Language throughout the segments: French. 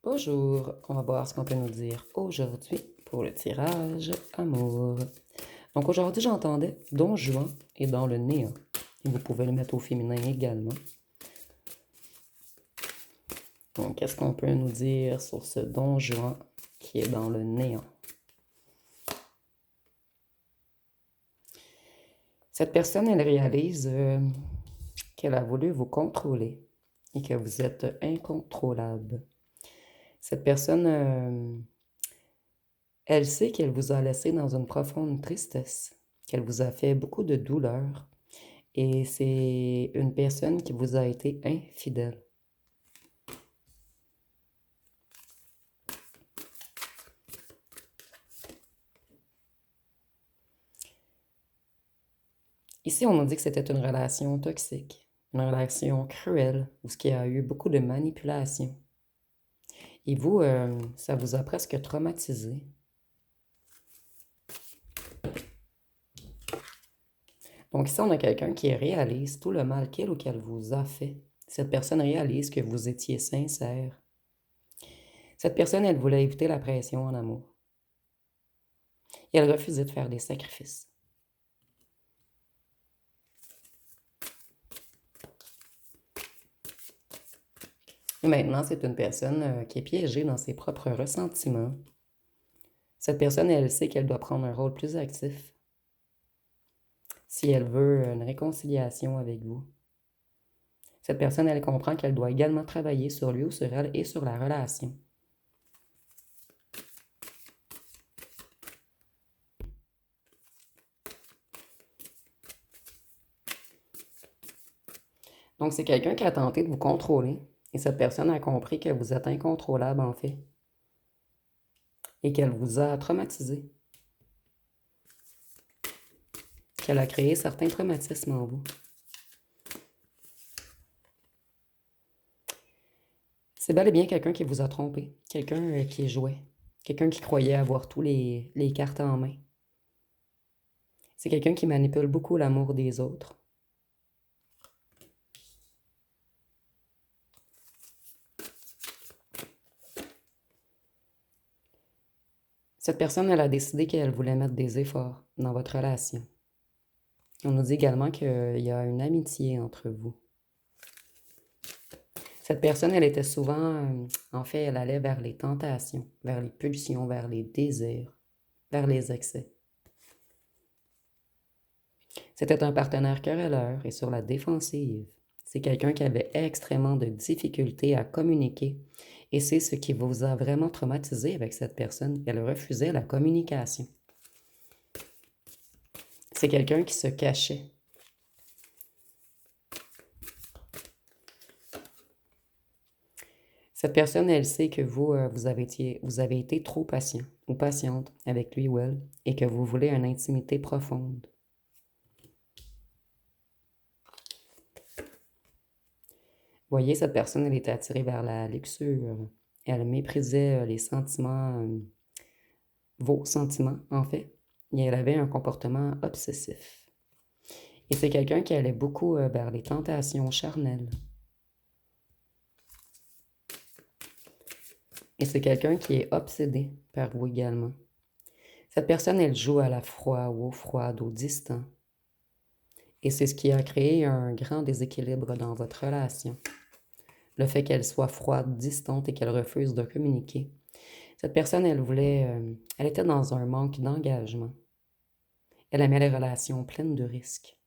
Bonjour, on va voir ce qu'on peut nous dire aujourd'hui pour le tirage amour. Donc aujourd'hui, j'entendais Don Juan et dans le néant. Et vous pouvez le mettre au féminin également. Donc, qu'est-ce qu'on peut nous dire sur ce Don Juan qui est dans le néant? Cette personne, elle réalise qu'elle a voulu vous contrôler et que vous êtes incontrôlable. Cette personne, elle sait qu'elle vous a laissé dans une profonde tristesse, qu'elle vous a fait beaucoup de douleur et c'est une personne qui vous a été infidèle. Ici, on nous dit que c'était une relation toxique, une relation cruelle, où il y a eu beaucoup de manipulation. Et vous, ça vous a presque traumatisé. Donc ici, on a quelqu'un qui réalise tout le mal qu'il ou qu'elle vous a fait. Cette personne réalise que vous étiez sincère. Cette personne, elle voulait éviter la pression en amour. Et elle refusait de faire des sacrifices. Et maintenant, c'est une personne qui est piégée dans ses propres ressentiments. Cette personne, elle sait qu'elle doit prendre un rôle plus actif si elle veut une réconciliation avec vous. Cette personne, elle comprend qu'elle doit également travailler sur lui ou sur elle et sur la relation. Donc, c'est quelqu'un qui a tenté de vous contrôler et cette personne a compris que vous êtes incontrôlable en fait et qu'elle vous a traumatisé, qu'elle a créé certains traumatismes en vous. C'est bel et bien quelqu'un qui vous a trompé, quelqu'un qui jouait, quelqu'un qui croyait avoir tous les cartes en main. C'est quelqu'un qui manipule beaucoup l'amour des autres. Cette personne, elle a décidé qu'elle voulait mettre des efforts dans votre relation. On nous dit également qu'il y a une amitié entre vous. Cette personne, elle était souvent, en fait, elle allait vers les tentations, vers les pulsions, vers les désirs, vers les excès. C'était un partenaire querelleur et sur la défensive. C'est quelqu'un qui avait extrêmement de difficultés à communiquer et c'est ce qui vous a vraiment traumatisé avec cette personne. Elle refusait la communication. C'est quelqu'un qui se cachait. Cette personne, elle sait que vous, vous avez été trop patient ou patiente avec lui ou elle et que vous voulez une intimité profonde. Voyez, cette personne, elle était attirée vers la luxure. Elle méprisait les sentiments, vos sentiments, en fait. Et elle avait un comportement obsessif. Et c'est quelqu'un qui allait beaucoup vers les tentations charnelles. Et c'est quelqu'un qui est obsédé par vous également. Cette personne, elle joue à la froid ou au froid, au distant. Et c'est ce qui a créé un grand déséquilibre dans votre relation. Le fait qu'elle soit froide, distante et qu'elle refuse de communiquer. Cette personne, elle était dans un manque d'engagement. Elle aimait les relations pleines de risques.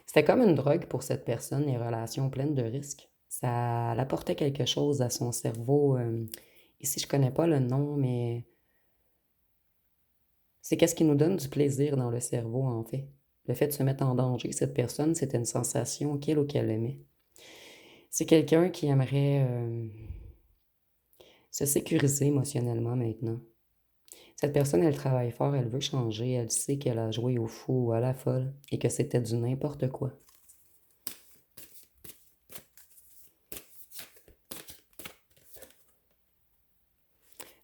C'était comme une drogue pour cette personne, les relations pleines de risques. Ça apportait quelque chose à son cerveau. Ici, je connais pas le nom, mais c'est qu'est-ce qui nous donne du plaisir dans le cerveau, en fait. Le fait de se mettre en danger, cette personne, c'était une sensation qu'il ou qu'elle aimait. C'est quelqu'un qui aimerait se sécuriser émotionnellement maintenant. Cette personne, elle travaille fort, elle veut changer, elle sait qu'elle a joué au fou ou à la folle et que c'était du n'importe quoi.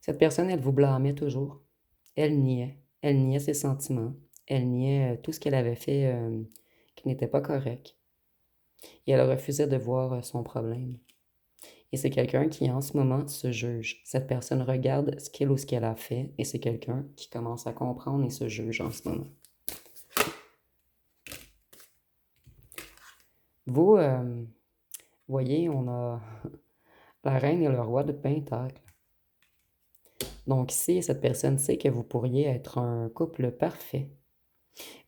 Cette personne, elle vous blâmait toujours. Elle niait. Elle niait ses sentiments. Elle niait tout ce qu'elle avait fait qui n'était pas correct. Et elle refusait de voir son problème. Et c'est quelqu'un qui, en ce moment, se juge. Cette personne regarde ce qu'il ou ce qu'elle a fait, et c'est quelqu'un qui commence à comprendre et se juge en ce moment. Vous, voyez, on a la reine et le roi de Pentacle. Donc ici, cette personne sait que vous pourriez être un couple parfait.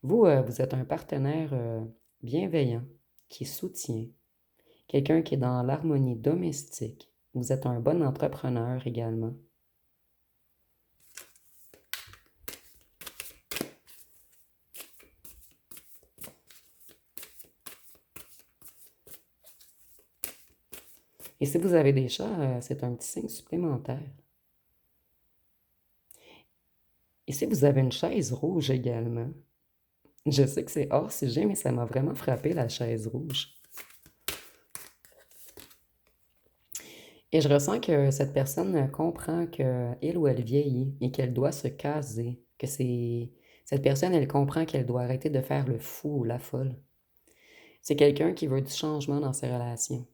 Vous, vous êtes un partenaire bienveillant, qui soutient, quelqu'un qui est dans l'harmonie domestique. Vous êtes un bon entrepreneur également. Et si vous avez des chats, c'est un petit signe supplémentaire. Et si vous avez une chaise rouge également, je sais que c'est hors sujet, mais ça m'a vraiment frappé la chaise rouge. Et je ressens que cette personne comprend qu'elle ou elle vieillit et qu'elle doit se caser, que c'est... Cette personne, elle comprend qu'elle doit arrêter de faire le fou ou la folle. C'est quelqu'un qui veut du changement dans ses relations.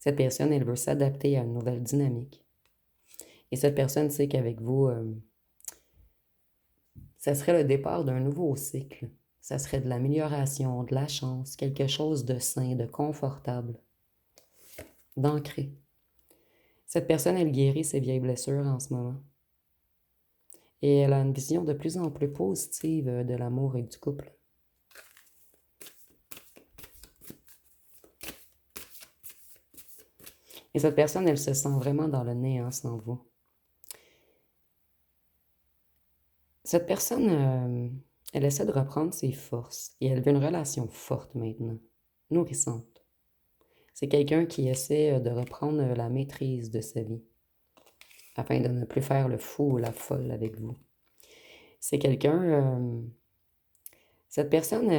Cette personne, elle veut s'adapter à une nouvelle dynamique. Et cette personne sait qu'avec vous, ça serait le départ d'un nouveau cycle. Ça serait de l'amélioration, de la chance, quelque chose de sain, de confortable, d'ancré. Cette personne, elle guérit ses vieilles blessures en ce moment. Et elle a une vision de plus en plus positive de l'amour et du couple. Et cette personne, elle se sent vraiment dans le néant sans vous. Cette personne, elle essaie de reprendre ses forces et elle veut une relation forte maintenant, nourrissante. C'est quelqu'un qui essaie de reprendre la maîtrise de sa vie afin de ne plus faire le fou ou la folle avec vous. C'est quelqu'un, cette personne,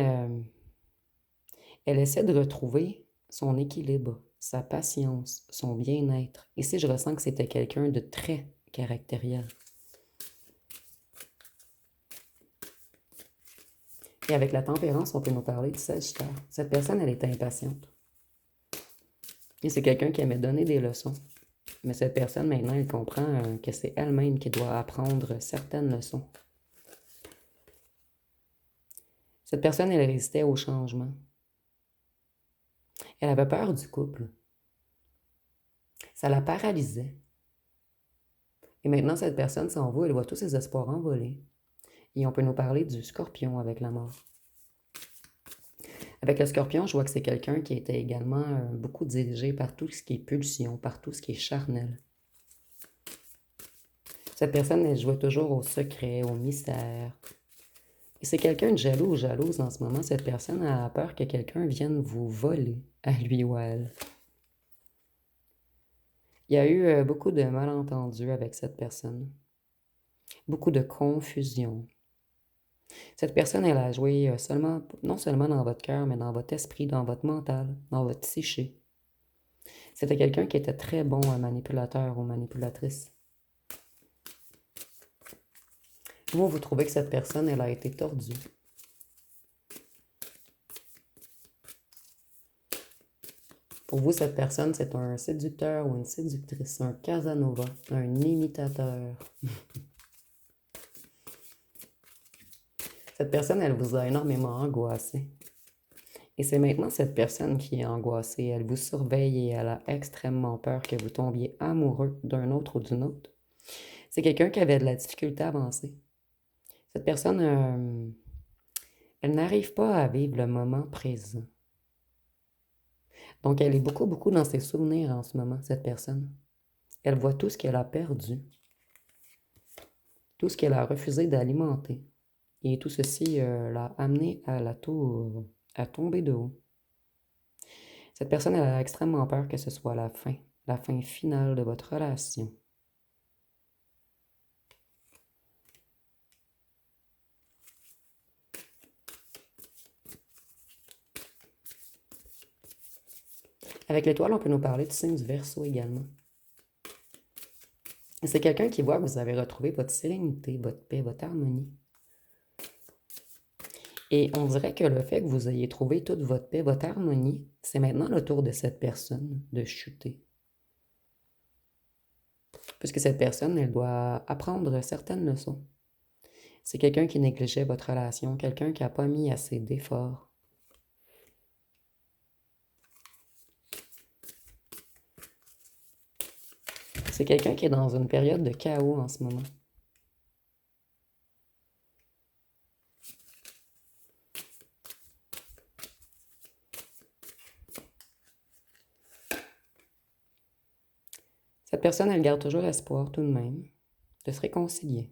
elle essaie de retrouver son équilibre, sa patience, son bien-être. Ici, je ressens que c'était quelqu'un de très caractériel. Et avec la tempérance, on peut nous parler du Sagittaire. Cette personne, elle est impatiente. Et c'est quelqu'un qui aimait donner des leçons. Mais cette personne, maintenant, elle comprend que c'est elle-même qui doit apprendre certaines leçons. Cette personne, elle résistait au changement. Elle avait peur du couple. Ça la paralysait. Et maintenant, cette personne s'en va, elle voit tous ses espoirs envolés. Et on peut nous parler du Scorpion avec la mort. Avec le Scorpion, je vois que c'est quelqu'un qui était également beaucoup dirigé par tout ce qui est pulsion, par tout ce qui est charnel. Cette personne, elle jouait toujours au secret, au mystère. Et c'est quelqu'un de jaloux ou jalouse en ce moment. Cette personne a peur que quelqu'un vienne vous voler à lui ou à elle. Il y a eu beaucoup de malentendus avec cette personne. Beaucoup de confusion. Cette personne, elle a joué seulement, non seulement dans votre cœur, mais dans votre esprit, dans votre mental, dans votre psyché. C'était quelqu'un qui était très bon manipulateur ou manipulatrice. Vous trouvez que cette personne, elle a été tordue. Pour vous, cette personne, c'est un séducteur ou une séductrice, un Casanova, un imitateur. Cette personne, elle vous a énormément angoissé. Et c'est maintenant cette personne qui est angoissée. Elle vous surveille et elle a extrêmement peur que vous tombiez amoureux d'un autre ou d'une autre. C'est quelqu'un qui avait de la difficulté à avancer. Cette personne, elle n'arrive pas à vivre le moment présent. Donc, elle est beaucoup, beaucoup dans ses souvenirs en ce moment, cette personne. Elle voit tout ce qu'elle a perdu, tout ce qu'elle a refusé d'alimenter. Et tout ceci l'a amené à la tour, à tomber de haut. Cette personne, elle a extrêmement peur que ce soit la fin finale de votre relation. Avec l'étoile, on peut nous parler du signe du Verseau également. C'est quelqu'un qui voit que vous avez retrouvé votre sérénité, votre paix, votre harmonie. Et on dirait que le fait que vous ayez trouvé toute votre paix, votre harmonie, c'est maintenant le tour de cette personne de chuter. Puisque cette personne, elle doit apprendre certaines leçons. C'est quelqu'un qui négligeait votre relation, quelqu'un qui n'a pas mis assez d'efforts. C'est quelqu'un qui est dans une période de chaos en ce moment. Cette personne, elle garde toujours espoir tout de même de se réconcilier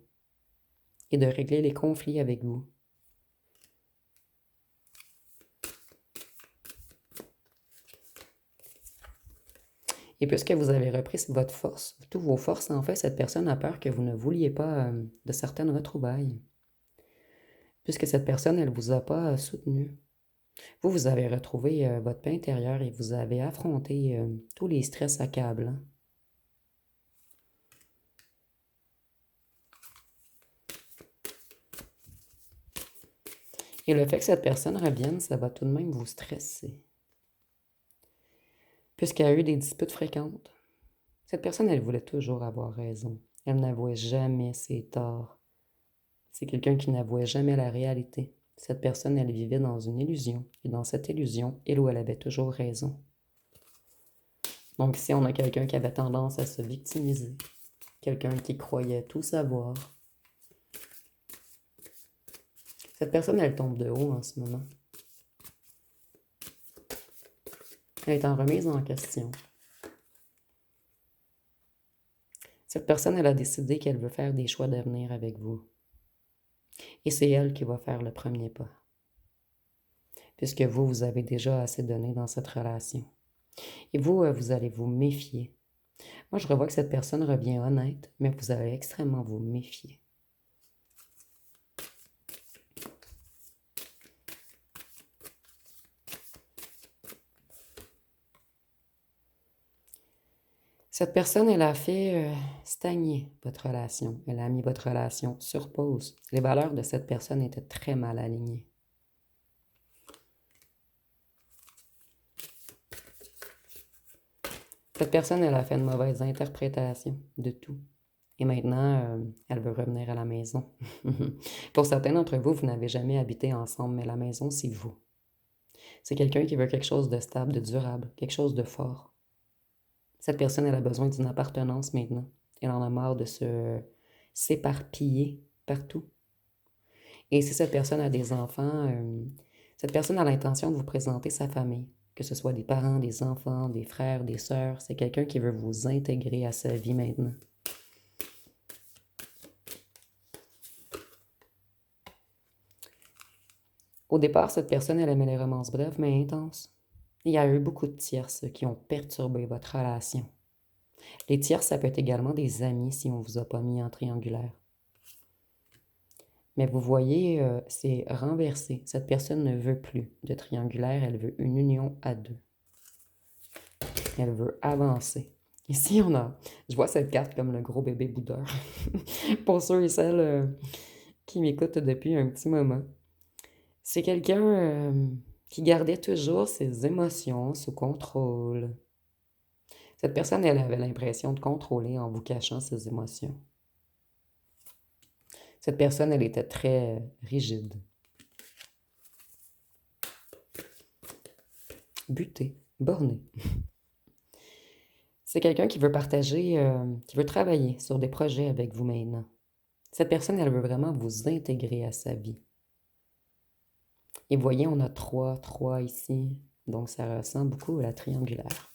et de régler les conflits avec vous. Et puisque vous avez repris votre force, toutes vos forces, en fait, cette personne a peur que vous ne vouliez pas de certaines retrouvailles. Puisque cette personne, elle ne vous a pas soutenu. Vous avez retrouvé votre paix intérieure et vous avez affronté tous les stress accablants. Et le fait que cette personne revienne, ça va tout de même vous stresser. Puisqu'il y a eu des disputes fréquentes, cette personne, elle voulait toujours avoir raison. Elle n'avouait jamais ses torts. C'est quelqu'un qui n'avouait jamais la réalité. Cette personne, elle vivait dans une illusion. Et dans cette illusion, elle ou elle avait toujours raison. Donc ici, on a quelqu'un qui avait tendance à se victimiser. Quelqu'un qui croyait tout savoir. Cette personne, elle tombe de haut en ce moment. Elle est en remise en question. Cette personne, elle a décidé qu'elle veut faire des choix d'avenir avec vous. Et c'est elle qui va faire le premier pas. Puisque vous, vous avez déjà assez donné dans cette relation. Et vous, vous allez vous méfier. Moi, je revois que cette personne revient honnête, mais vous allez extrêmement vous méfier. Cette personne, elle a fait stagner votre relation. Elle a mis votre relation sur pause. Les valeurs de cette personne étaient très mal alignées. Cette personne, elle a fait une mauvaise interprétation de tout. Et maintenant, elle veut revenir à la maison. Pour certains d'entre vous, vous n'avez jamais habité ensemble, mais la maison, c'est vous. C'est quelqu'un qui veut quelque chose de stable, de durable, quelque chose de fort. Cette personne, elle a besoin d'une appartenance maintenant. Elle en a marre de s'éparpiller partout. Et si cette personne a des enfants, cette personne a l'intention de vous présenter sa famille, que ce soit des parents, des enfants, des frères, des sœurs. C'est quelqu'un qui veut vous intégrer à sa vie maintenant. Au départ, cette personne, elle aimait les romances brèves mais intenses. Il y a eu beaucoup de tierces qui ont perturbé votre relation. Les tierces, ça peut être également des amis si on ne vous a pas mis en triangulaire. Mais vous voyez, c'est renversé. Cette personne ne veut plus de triangulaire, elle veut une union à deux. Elle veut avancer. Ici, je vois cette carte comme le gros bébé boudeur. Pour ceux et celles qui m'écoutent depuis un petit moment. C'est quelqu'un qui gardait toujours ses émotions sous contrôle. Cette personne, elle avait l'impression de contrôler en vous cachant ses émotions. Cette personne, elle était très rigide. Butée, bornée. C'est quelqu'un qui veut partager, qui veut travailler sur des projets avec vous maintenant. Cette personne, elle veut vraiment vous intégrer à sa vie. Et vous voyez, on a 3 ici. Donc, ça ressemble beaucoup à la triangulaire.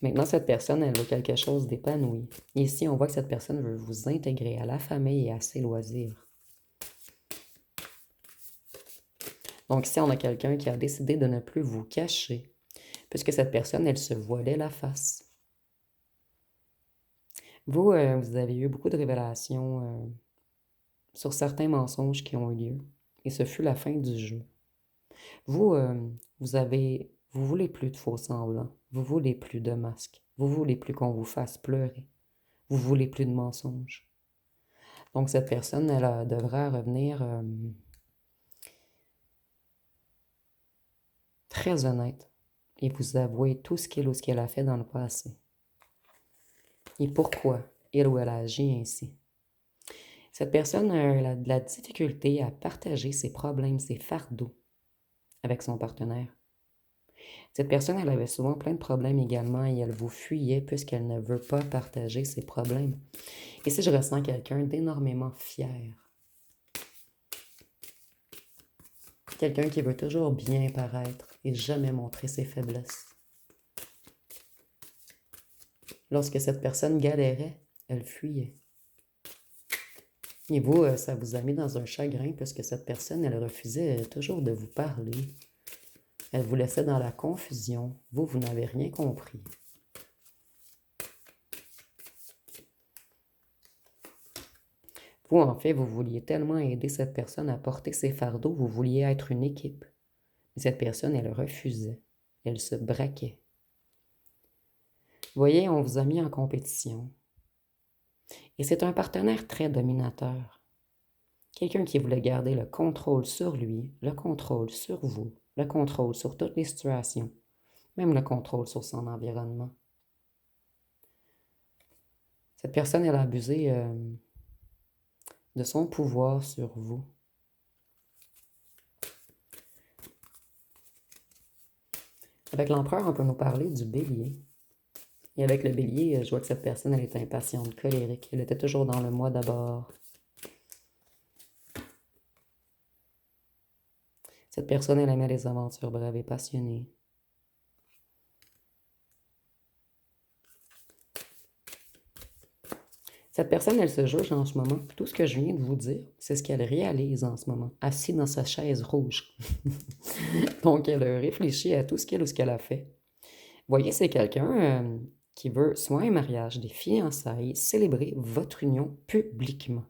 Maintenant, cette personne, elle veut quelque chose d'épanoui. Ici, on voit que cette personne veut vous intégrer à la famille et à ses loisirs. Donc ici, on a quelqu'un qui a décidé de ne plus vous cacher, puisque cette personne, elle se voilait la face. Vous, vous avez eu beaucoup de révélations sur certains mensonges qui ont eu lieu, et ce fut la fin du jeu. Vous, vous voulez plus de faux semblants, vous voulez plus de masques, vous voulez plus qu'on vous fasse pleurer, vous voulez plus de mensonges. Donc, cette personne, elle devra revenir très honnête et vous avouer tout ce qu'il ou ce qu'elle a fait dans le passé. Et pourquoi il ou elle a agi ainsi. Cette personne a de la difficulté à partager ses problèmes, ses fardeaux avec son partenaire. Cette personne, elle avait souvent plein de problèmes également et elle vous fuyait puisqu'elle ne veut pas partager ses problèmes. Et si je ressens quelqu'un d'énormément fier, quelqu'un qui veut toujours bien paraître et jamais montrer ses faiblesses. Lorsque cette personne galérait, elle fuyait. Et vous, ça vous a mis dans un chagrin puisque cette personne, elle refusait toujours de vous parler. Elle vous laissait dans la confusion. Vous n'avez rien compris. Vous, en fait, vous vouliez tellement aider cette personne à porter ses fardeaux, vous vouliez être une équipe. Mais cette personne, elle refusait. Elle se braquait. Vous voyez, on vous a mis en compétition. Et c'est un partenaire très dominateur. Quelqu'un qui voulait garder le contrôle sur lui, le contrôle sur vous, le contrôle sur toutes les situations, même le contrôle sur son environnement. Cette personne, elle a abusé de son pouvoir sur vous. Avec l'empereur, on peut nous parler du bélier. Et avec le bélier, je vois que cette personne, elle est impatiente, colérique. Elle était toujours dans le moi d'abord. Cette personne, elle aimait les aventures brèves et passionnées. Cette personne, elle se juge en ce moment. Tout ce que je viens de vous dire, c'est ce qu'elle réalise en ce moment, assise dans sa chaise rouge. Donc, elle réfléchit à tout ce qu'elle ou ce qu'elle a fait. Vous voyez, c'est quelqu'un qui veut soit un mariage, des fiançailles, célébrer votre union publiquement.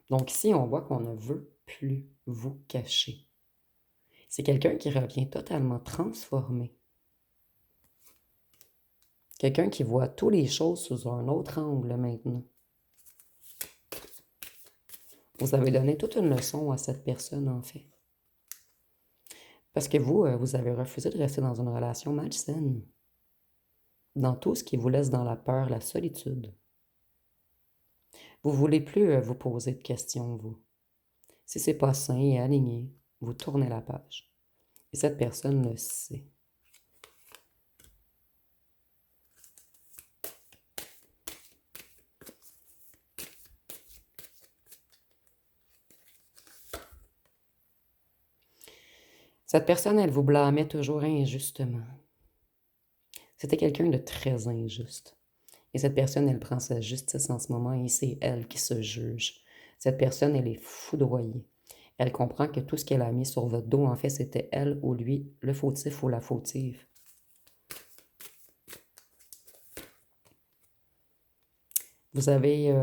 Donc ici, on voit qu'on ne veut plus vous cacher. C'est quelqu'un qui revient totalement transformé. Quelqu'un qui voit toutes les choses sous un autre angle maintenant. Vous avez donné toute une leçon à cette personne, en fait. Parce que vous, vous avez refusé de rester dans une relation malsaine. Dans tout ce qui vous laisse dans la peur, la solitude. Vous ne voulez plus vous poser de questions, vous. Si c'est pas sain et aligné, vous tournez la page. Et cette personne le sait. Cette personne, elle vous blâmait toujours injustement. C'était quelqu'un de très injuste. Et cette personne, elle prend sa justice en ce moment et c'est elle qui se juge. Cette personne, elle est foudroyée. Elle comprend que tout ce qu'elle a mis sur votre dos, en fait, c'était elle ou lui, le fautif ou la fautive. Vous avez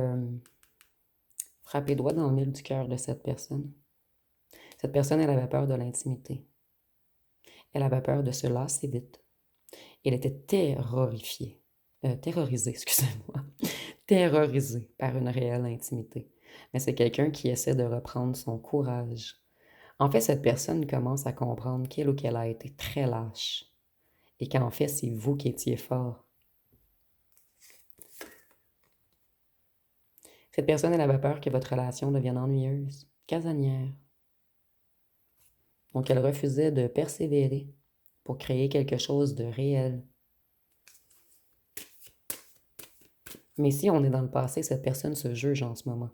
frappé droit dans le mille du cœur de cette personne. Cette personne, elle avait peur de l'intimité. Elle avait peur de se lasser vite. Elle était terrorisée, excusez-moi, terrorisée par une réelle intimité. Mais c'est quelqu'un qui essaie de reprendre son courage. En fait, cette personne commence à comprendre qu'il ou qu'elle a été très lâche et qu'en fait, c'est vous qui étiez fort. Cette personne, elle avait peur que votre relation devienne ennuyeuse, casanière. Donc, elle refusait de persévérer pour créer quelque chose de réel. Mais si on est dans le passé, cette personne se juge en ce moment.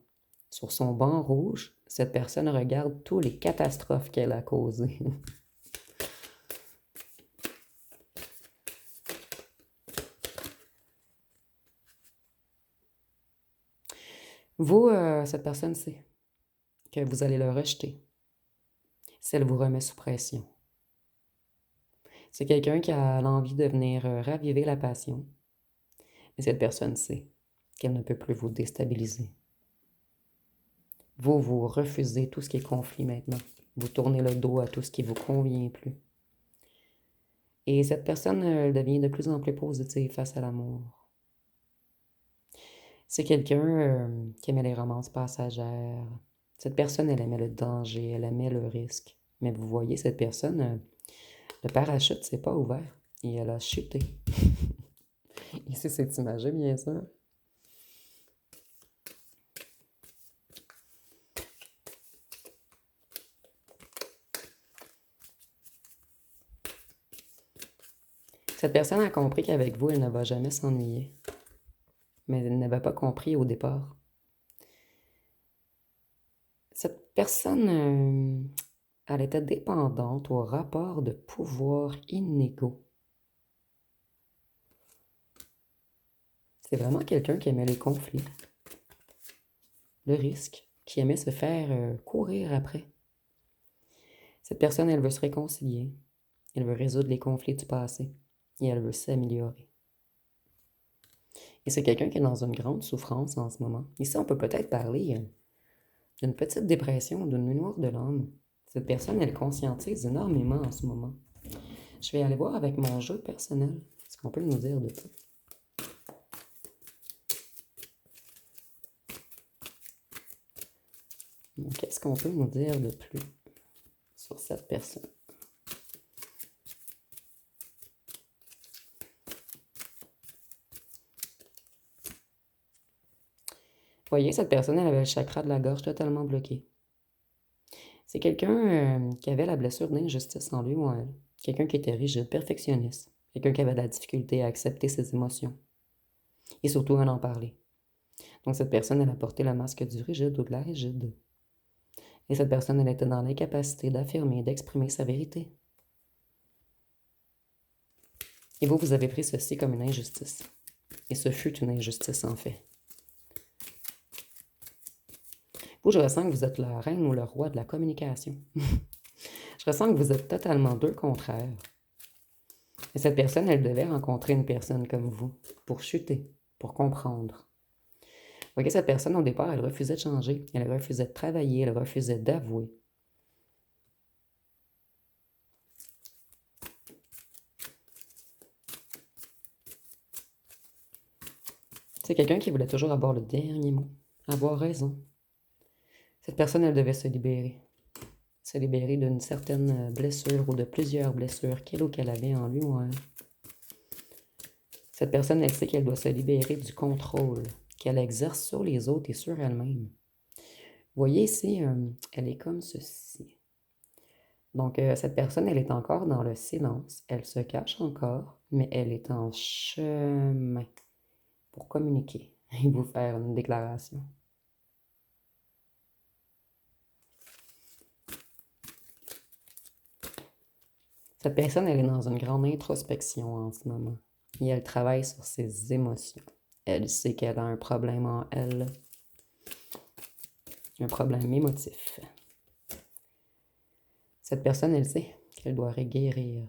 Sur son banc rouge, cette personne regarde toutes les catastrophes qu'elle a causées. Vous, cette personne sait que vous allez le rejeter si elle vous remet sous pression. C'est quelqu'un qui a l'envie de venir raviver la passion. Mais cette personne sait qu'elle ne peut plus vous déstabiliser. Vous refusez tout ce qui est conflit maintenant. Vous tournez le dos à tout ce qui ne vous convient plus. Et cette personne devient de plus en plus positive face à l'amour. C'est quelqu'un qui aimait les romances passagères. Cette personne, elle aimait le danger, elle aimait le risque. Mais vous voyez, cette personne, le parachute s'est pas ouvert et elle a chuté. Ici, c'est imagé, bien sûr. Cette personne a compris qu'avec vous, elle ne va jamais s'ennuyer. Mais elle n'avait pas compris au départ. Cette personne, elle était dépendante au rapport de pouvoir inégaux. C'est vraiment quelqu'un qui aimait les conflits, le risque, qui aimait se faire courir après. Cette personne, elle veut se réconcilier, elle veut résoudre les conflits du passé et elle veut s'améliorer. Et c'est quelqu'un qui est dans une grande souffrance en ce moment. Ici, on peut peut-être parler d'une petite dépression, d'une nuit noire de l'âme. Cette personne, elle conscientise énormément en ce moment. Je vais aller voir avec mon jeu personnel ce qu'on peut nous dire de plus. Qu'est-ce qu'on peut nous dire de plus sur cette personne? Voyez, cette personne, elle avait le chakra de la gorge totalement bloqué. C'est quelqu'un qui avait la blessure d'injustice en lui ou en elle. Quelqu'un qui était rigide, perfectionniste. Quelqu'un qui avait de la difficulté à accepter ses émotions. Et surtout à en parler. Donc cette personne, elle a porté le masque du rigide ou de la rigide. Et cette personne, elle était dans l'incapacité d'affirmer, d'exprimer sa vérité. Et vous, vous avez pris ceci comme une injustice. Et ce fut une injustice en fait. Vous, je ressens que vous êtes la reine ou le roi de la communication. Je ressens que vous êtes totalement deux contraires. Et cette personne, elle devait rencontrer une personne comme vous pour chuter, pour comprendre. Vous voyez, cette personne, au départ, elle refusait de changer, elle refusait de travailler, elle refusait d'avouer. C'est quelqu'un qui voulait toujours avoir le dernier mot, avoir raison. Cette personne, elle devait se libérer d'une certaine blessure ou de plusieurs blessures qu'elle ou qu'elle avait en lui ou en elle. Cette personne, elle sait qu'elle doit se libérer du contrôle qu'elle exerce sur les autres et sur elle-même. Vous voyez ici, elle est comme ceci. Donc, cette personne, elle est encore dans le silence. Elle se cache encore, mais elle est en chemin pour communiquer et vous faire une déclaration. Cette personne, elle est dans une grande introspection en ce moment. Et elle travaille sur ses émotions. Elle sait qu'elle a un problème en elle. Un problème émotif. Cette personne, elle sait qu'elle doit guérir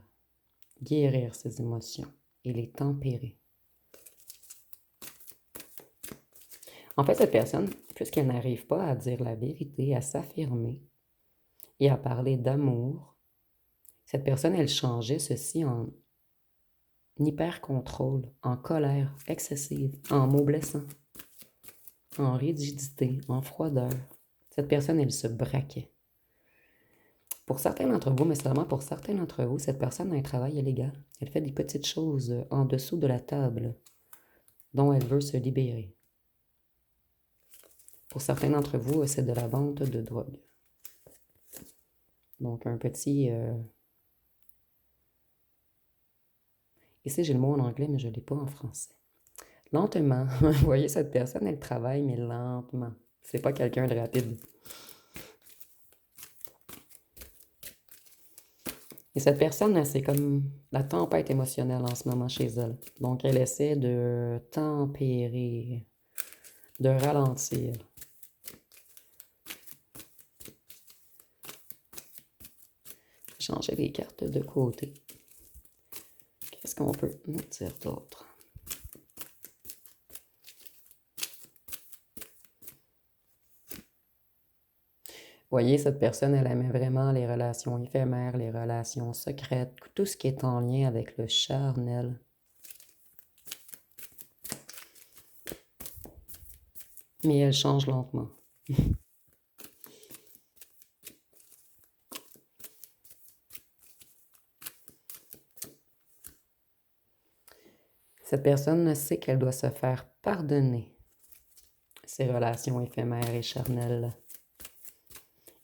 ses émotions et les tempérer. En fait, cette personne, puisqu'elle n'arrive pas à dire la vérité, à s'affirmer et à parler d'amour, cette personne, elle changeait ceci en hyper-contrôle, en colère excessive, en mots blessants, en rigidité, en froideur. Cette personne, elle se braquait. Pour certains d'entre vous, mais seulement pour certains d'entre vous, cette personne a un travail illégal. Elle fait des petites choses en dessous de la table dont elle veut se libérer. Pour certains d'entre vous, c'est de la vente de drogue. Donc, un petit... Ici, j'ai le mot en anglais, mais je ne l'ai pas en français. Lentement. Vous voyez, cette personne, elle travaille, mais lentement. C'est pas quelqu'un de rapide. Et cette personne, c'est comme la tempête émotionnelle en ce moment chez elle. Donc, elle essaie de tempérer, de ralentir. Changer les cartes de côté. Qu'est-ce qu'on peut nous dire d'autre? Voyez, cette personne, elle aimait vraiment les relations éphémères, les relations secrètes, tout ce qui est en lien avec le charnel. mais elle change lentement. Cette personne sait qu'elle doit se faire pardonner ses relations éphémères et charnelles.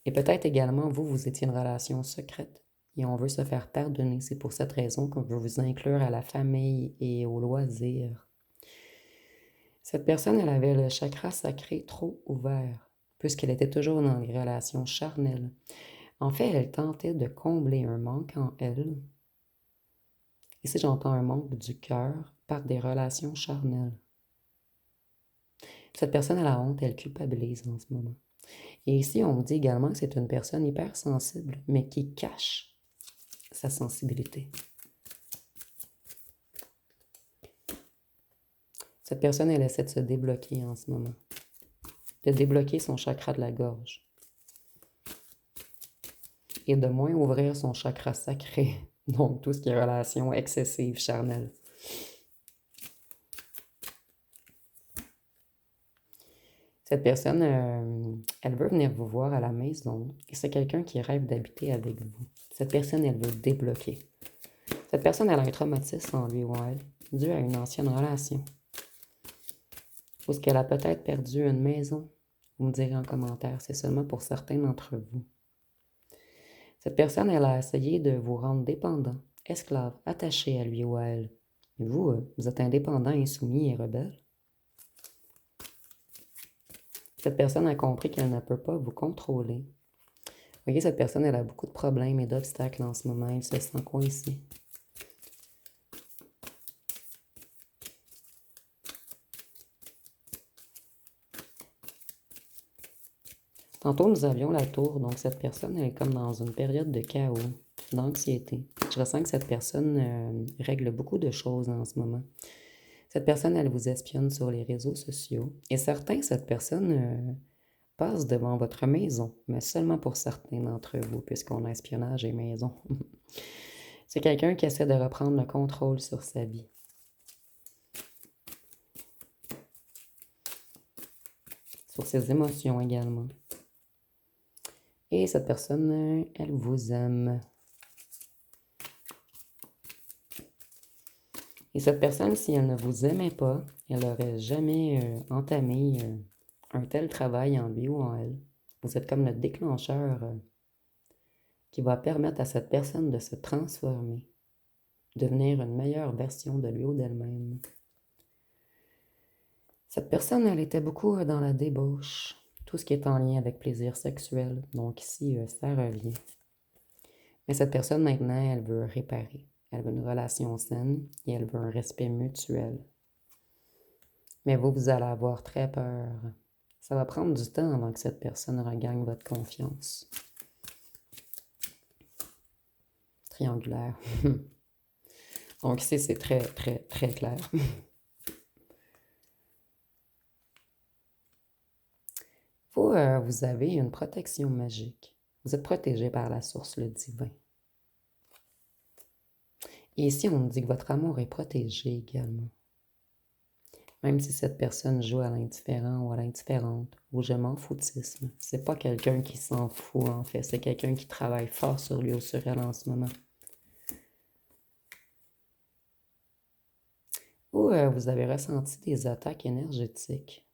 Et peut-être également, vous étiez une relation secrète et on veut se faire pardonner. C'est pour cette raison qu'on veut vous inclure à la famille et aux loisirs. Cette personne, elle avait le chakra sacré trop ouvert, puisqu'elle était toujours dans les relations charnelles. En fait, elle tentait de combler un manque en elle. Ici, j'entends un manque du cœur par des relations charnelles. Cette personne a la honte, elle culpabilise en ce moment. Et ici, on me dit également que c'est une personne hypersensible, mais qui cache sa sensibilité. Cette personne, elle essaie de se débloquer en ce moment, de débloquer son chakra de la gorge et de moins ouvrir son chakra sacré, donc tout ce qui est relation excessive, charnelle. Cette personne, elle veut venir vous voir à la maison et c'est quelqu'un qui rêve d'habiter avec vous. Cette personne, elle veut débloquer. Cette personne, elle a un traumatisme en lui ou en elle, dû à une ancienne relation. Ou est-ce qu'elle a peut-être perdu une maison? Vous me direz en commentaire, c'est seulement pour certains d'entre vous. Cette personne, elle a essayé de vous rendre dépendant, esclave, attaché à lui ou à elle. Et vous, vous êtes indépendant, insoumis et rebelle. Cette personne a compris qu'elle ne peut pas vous contrôler. Vous voyez, cette personne, elle a beaucoup de problèmes et d'obstacles en ce moment. Elle se sent coincée. Tantôt, nous avions la tour, donc cette personne, elle est comme dans une période de chaos, d'anxiété. Je ressens que cette personne règle beaucoup de choses en ce moment. Cette personne, elle vous espionne sur les réseaux sociaux. Et certains, cette personne passe devant votre maison, mais seulement pour certains d'entre vous, puisqu'on a espionnage et maison. C'est quelqu'un qui essaie de reprendre le contrôle sur sa vie. Sur ses émotions également. Et cette personne, elle vous aime. Et cette personne, si elle ne vous aimait pas, elle n'aurait jamais entamé un tel travail en lui ou en elle. Vous êtes comme le déclencheur qui va permettre à cette personne de se transformer, devenir une meilleure version de lui ou d'elle-même. Cette personne, elle était beaucoup dans la débauche, tout ce qui est en lien avec plaisir sexuel. Donc ici, ça revient. Mais cette personne, maintenant, elle veut réparer. Elle veut une relation saine et elle veut un respect mutuel. Mais vous allez avoir très peur. Ça va prendre du temps avant que cette personne regagne votre confiance. Triangulaire. Donc ici, c'est très, très, très clair. Vous avez une protection magique. Vous êtes protégé par la source, le divin. Et ici, on me dit que votre amour est protégé également. Même si cette personne joue à l'indifférent ou à l'indifférente, ou je m'en foutisme, c'est pas quelqu'un qui s'en fout en fait, c'est quelqu'un qui travaille fort sur lui ou sur elle en ce moment. Ou vous avez ressenti des attaques énergétiques,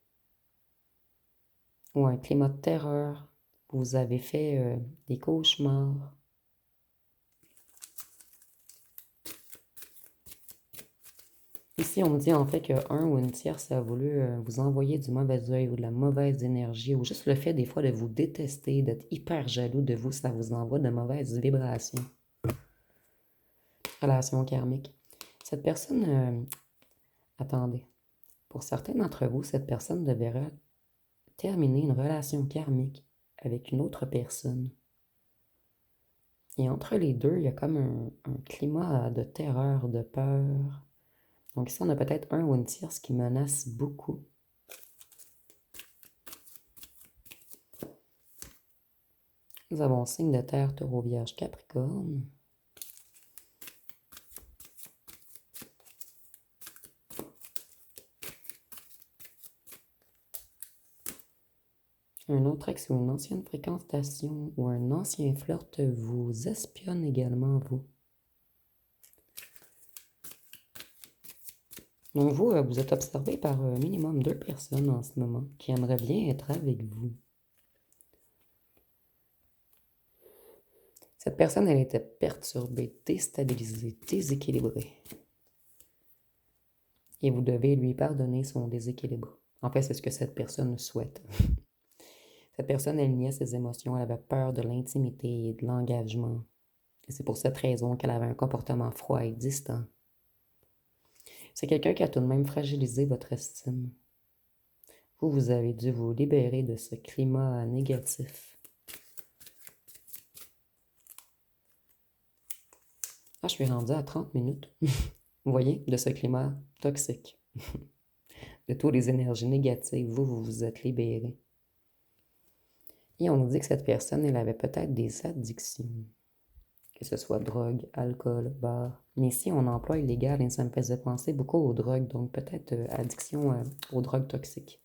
ou un climat de terreur, vous avez fait des cauchemars. Ici, on me dit en fait qu'un ou une tierce a voulu vous envoyer du mauvais œil ou de la mauvaise énergie, ou juste le fait des fois de vous détester, d'être hyper jaloux de vous, ça vous envoie de mauvaises vibrations. Relation karmique. Cette personne, attendez, pour certains d'entre vous, cette personne devrait terminer une relation karmique avec une autre personne. Et entre les deux, il y a comme un climat de terreur, de peur. Donc ici, on a peut-être un ou une tierce qui menace beaucoup. Nous avons signe de terre, taureau, vierge, capricorne. Un autre ex ou une ancienne fréquentation ou un ancien flirt vous espionne également, vous. Donc vous, vous êtes observé par minimum 2 personnes en ce moment qui aimeraient bien être avec vous. Cette personne, elle était perturbée, déstabilisée, déséquilibrée. Et vous devez lui pardonner son déséquilibre. En fait, c'est ce que cette personne souhaite. Cette personne, elle niait ses émotions, elle avait peur de l'intimité et de l'engagement. Et c'est pour cette raison qu'elle avait un comportement froid et distant. C'est quelqu'un qui a tout de même fragilisé votre estime. Vous avez dû vous libérer de ce climat négatif. Ah, je suis rendue à 30 minutes. Vous voyez, de ce climat toxique. De toutes les énergies négatives, vous vous êtes libéré. Et on nous dit que cette personne, elle avait peut-être des addictions. Que ce soit drogue, alcool, bar. Mais ici, on emploie illégal et ça me faisait penser beaucoup aux drogues, donc peut-être addiction aux drogues toxiques.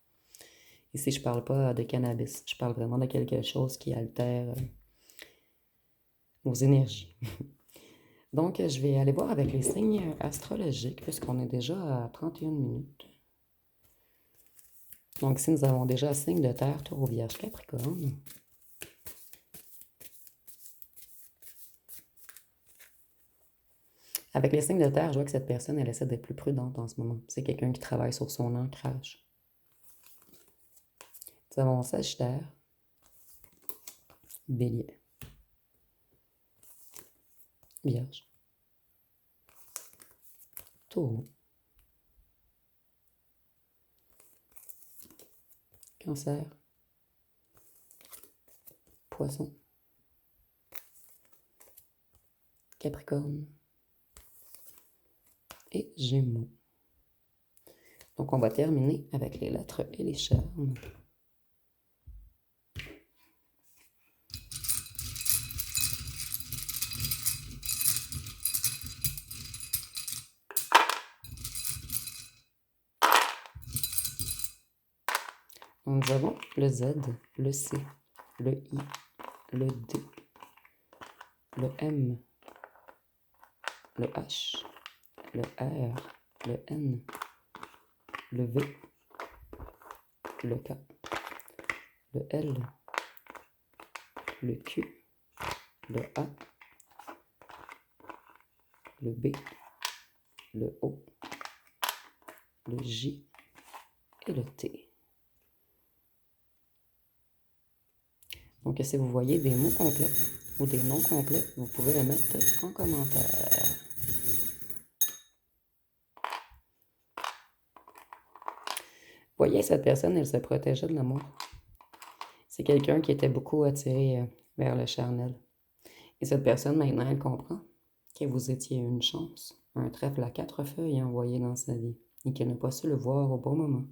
Ici, je parle pas de cannabis, je parle vraiment de quelque chose qui altère vos énergies. Donc, je vais aller voir avec les signes astrologiques, puisqu'on est déjà à 31 minutes. Donc, ici, nous avons déjà signe de terre, taureau, vierge, capricorne. Avec les signes de terre, je vois que cette personne, elle essaie d'être plus prudente en ce moment. C'est quelqu'un qui travaille sur son ancrage. Nous avons Sagittaire, Bélier, Vierge, Taureau, Cancer, Poisson, Capricorne et Gémeaux. Donc, on va terminer avec les lettres et les charmes. Nous avons le Z, le C, le I, le D, le M, le H, le R, le N, le V, le K, le L, le Q, le A, le B, le O, le J et le T. Donc, si vous voyez des mots complets ou des noms complets, vous pouvez le mettre en commentaire. Voyez, cette personne, elle se protégeait de l'amour. C'est quelqu'un qui était beaucoup attiré vers le charnel. Et cette personne, maintenant, elle comprend que vous étiez une chance, un trèfle à 4 feuilles envoyé dans sa vie et qu'elle n'a pas su le voir au bon moment.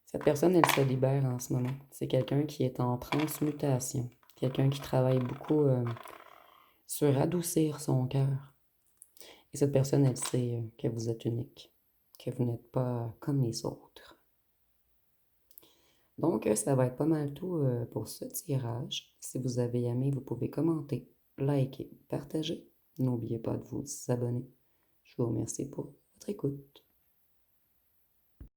Cette personne, elle se libère en ce moment. C'est quelqu'un qui est en transmutation, quelqu'un qui travaille beaucoup sur adoucir son cœur. Et cette personne, elle sait que vous êtes unique, que vous n'êtes pas comme les autres. Donc, ça va être pas mal tout pour ce tirage. Si vous avez aimé, vous pouvez commenter, liker, partager. N'oubliez pas de vous abonner. Je vous remercie pour votre écoute.